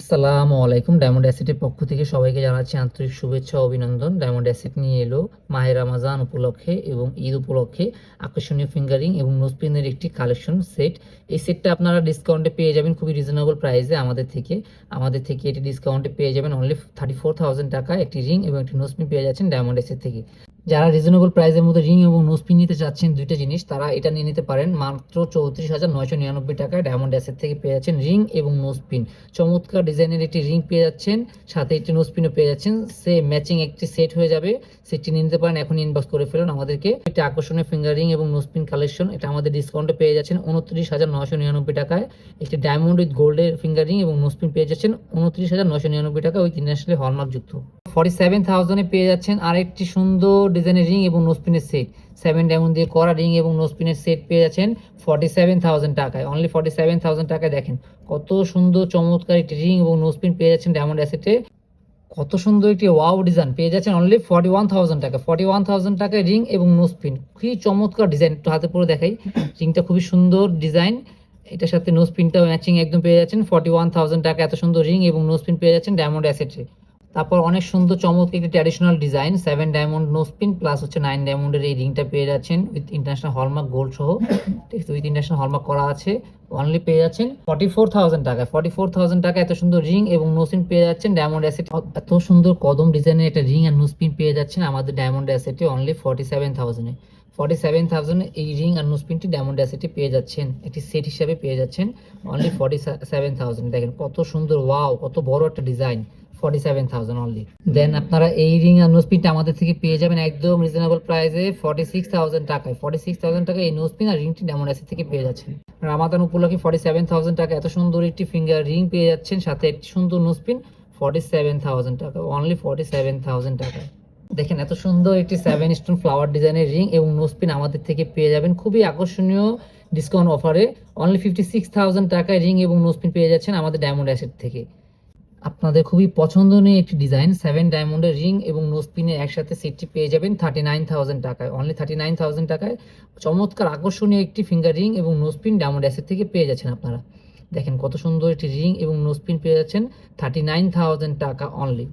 আসসালামু আলাইকুম। ডায়মন্ড অ্যাসেটের পক্ষ থেকে সবাইকে জানাচ্ছি আন্তরিক শুভেচ্ছা ও অভিনন্দন। ডায়মন্ড অ্যাসেট নিয়ে এলো মাহে রমাজান উপলক্ষে এবং ঈদ উপলক্ষে আকর্ষণীয় ফিঙ্গারিং এবং নোজপিনের একটি কালেকশন সেট। এই সেটটা আপনারা ডিসকাউন্টে পেয়ে যাবেন খুবই রিজনেবল প্রাইসে আমাদের থেকে এটি ডিসকাউন্টে পেয়ে যাবেন অনলি 34,000 টাকা একটি রিং এবং একটি নোজপিন পেয়ে যাচ্ছেন ডায়মন্ড অ্যাসেট থেকে। যারা রিজনেবল প্রাইসের মধ্যে রিং এবং নোজপিন নিতে চাচ্ছেন দুইটা জিনিস, তারা এটা নিয়ে নিতে পারেন। মাত্র 34,999 টাকায় ডায়মন্ড অ্যাসেট থেকে পেয়ে যাচ্ছেন রিং এবং নোজপিন। চমৎকার ডিজাইনের একটি রিং পেয়ে যাচ্ছেন, সাথে একটি নোজপিনও পেয়ে যাচ্ছেন। সে ম্যাচিং একটি সেট হয়ে যাবে। সেটটি নিয়ে নিতে পারেন, এখন ইনবক্স করে ফেলুন আমাদেরকে। একটি আকর্ষণীয় ফিঙ্গার রিং এবং নোজপিন কালেকশন, এটা আমাদের ডিসকাউন্টে পেয়ে যাচ্ছেন 29,999 টাকায়। একটি ডায়মন্ড উইথ গোল্ডের ফিঙ্গার রিং এবং নোজপিন পেয়ে যাচ্ছেন 29,999 টাকা উইথ ইন্টারন্যাশনাল হলমার্ক যুক্ত। 47,000-এ পেয়ে যাচ্ছেন আরেকটি সুন্দর ডিজাইনের রিং এবং নোজপিনের সেট। 7 ডায়মন্ড দিয়ে করা রিং এবং নোজপিনের সেট পেয়ে যাচ্ছেন 47,000 টাকায়। অনলি 47,000 টাকায় দেখেন কত সুন্দর চমৎকার একটি রিং এবং নোজপিন পেয়ে যাচ্ছেন ডায়মন্ড অ্যাসেটে। কত সুন্দর একটি ওয়াও ডিজাইন পেয়ে যাচ্ছেন অনলি 41,000 টাকা। 41,000 টাকায় রিং এবং নোজপিন, খুবই চমৎকার ডিজাইন। একটু হাতে পরে দেখাই, রিংটা খুবই সুন্দর ডিজাইন, এটার সাথে নোজপিনটাও ম্যাচিং একদম পেয়ে যাচ্ছেন। 41,000 টাকা এত সুন্দর রিং এবং নোজপিন পেয়ে যাচ্ছেন ডায়মন্ড অ্যাসেটে। তারপর অনেক সুন্দর চমৎকার একটি traditional design, 7 diamond nose pin plus হচ্ছে 9 ডায়মন্ডের এই রিংটা পেয়ে যাচ্ছেন উইথ ইন্টারন্যাশনাল হলমার্ক গোল্ড সহ। ঠিক আছে, উইথ ইন্টারন্যাশনাল হলমার্ক করা আছে। অনলি পেয়ে যাচ্ছেন 44,000 টাকা। 44,000 টাকা এত সুন্দর রিং এবং নোজপিন পেয়ে যাচ্ছেন ডায়মন্ড অ্যাসেট। এত সুন্দর কদম ডিজাইনের একটা রিং আর নোজপিন পেয়ে যাচ্ছেন আমাদের ডায়মন্ড অ্যাসেটে অনলি 47,000-এ। 47,000-এ এই রিং আর নোজপিনটি ডায়মন্ড অ্যাসেটে পেয়ে যাচ্ছেন, একটি সেট হিসাবে পেয়ে যাচ্ছেন অনলি 47,000। দেখেন কত সুন্দর, ওয়াও কত বড় একটা ডিজাইন। 47,000 অনলি। দেন আপনারা এই রিং আর নোজপিনটা আমাদের থেকে পেয়ে যাবেন একদম রিজনেবল প্রাইসে 46,000 টাকায়। 46,000 টাকায় এই নোজপিন আর রিংটি ডায়মন্ড অ্যাসেট থেকে পেয়ে যাচ্ছেন। রামাদান উপলক্ষে 47,000 টাকা এত সুন্দর একটি ফিঙ্গার রিং পেয়ে যাচ্ছেন, সাথে একটি সুন্দর নোজপিন। 47,000 টাকা, অনলি 47,000 টাকা। দেখেন এত সুন্দর একটি 7 স্টোন ফ্লাওয়ার ডিজাইনের রিং এবং নোজপিন আমাদের থেকে পেয়ে যাবেন খুবই আকর্ষণীয় ডিসকাউন্ট অফারে। অনলি 56,000 টাকায় রিং এবং নোজপিন পেয়ে যাচ্ছেন আমাদের ডায়মন্ড অ্যাসেট থেকে। আপনাদের খুবই পছন্দনীয় একটি ডিজাইন 7 ডায়মন্ডের রিং এবং নোজপিনের একসাথে সেটটি পেয়ে যাবেন 39,000 টাকায়। অনলি 39,000 টাকায় চমৎকার আকর্ষণীয় একটি ফিঙ্গার রিং এবং নোজপিন ডায়মন্ড অ্যাসেট থেকে পেয়ে যাচ্ছেন আপনারা। দেখেন কত সুন্দর একটি রিং এবং নোজপিন পেয়ে যাচ্ছেন 39,000 টাকা অনলি।